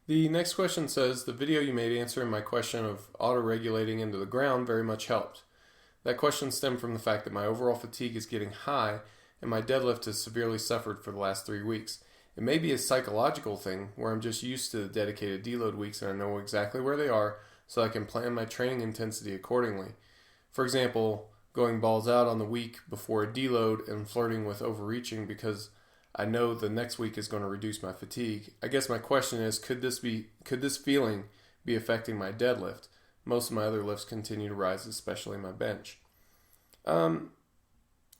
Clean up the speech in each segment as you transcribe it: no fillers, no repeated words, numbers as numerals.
The next question says, the video you made answering my question of auto-regulating into the ground very much helped. That question stemmed from the fact that my overall fatigue is getting high and my deadlift has severely suffered for the last 3 weeks. It may be a psychological thing where I'm just used to the dedicated deload weeks and I know exactly where they are so I can plan my training intensity accordingly. For example, going balls out on the week before a deload and flirting with overreaching because I know the next week is going to reduce my fatigue. I guess my question is, could this feeling be affecting my deadlift? Most of my other lifts continue to rise, especially my bench.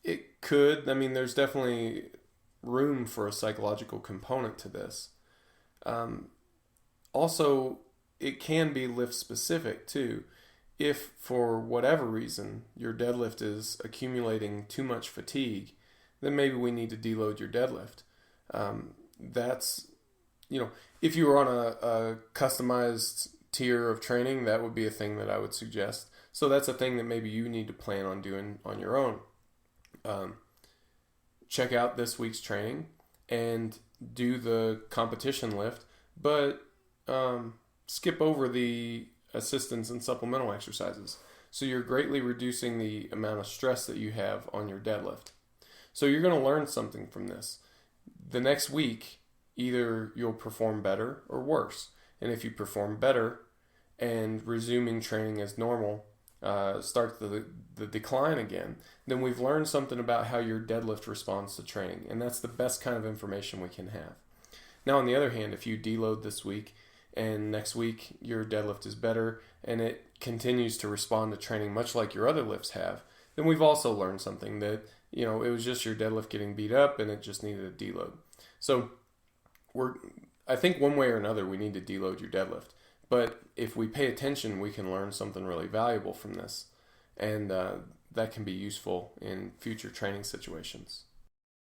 It could. I mean, there's definitely room for a psychological component to this. Also, it can be lift specific too. If for whatever reason your deadlift is accumulating too much fatigue, then maybe we need to deload your deadlift. That's, if you were on a customized tier of training, that would be a thing that I would suggest. So that's a thing that maybe you need to plan on doing on your own. Check out this week's training and do the competition lift, but skip over the assistance and supplemental exercises. So you're greatly reducing the amount of stress that you have on your deadlift. So you're going to learn something from this. The next week, either you'll perform better or worse. And if you perform better and resuming training as normal starts the decline again, then we've learned something about how your deadlift responds to training. And that's the best kind of information we can have. Now, on the other hand, if you deload this week and next week your deadlift is better and it continues to respond to training much like your other lifts have, then we've also learned something that, it was just your deadlift getting beat up and it just needed a deload. So I think one way or another we need to deload your deadlift. But if we pay attention, we can learn something really valuable from this. And that can be useful in future training situations.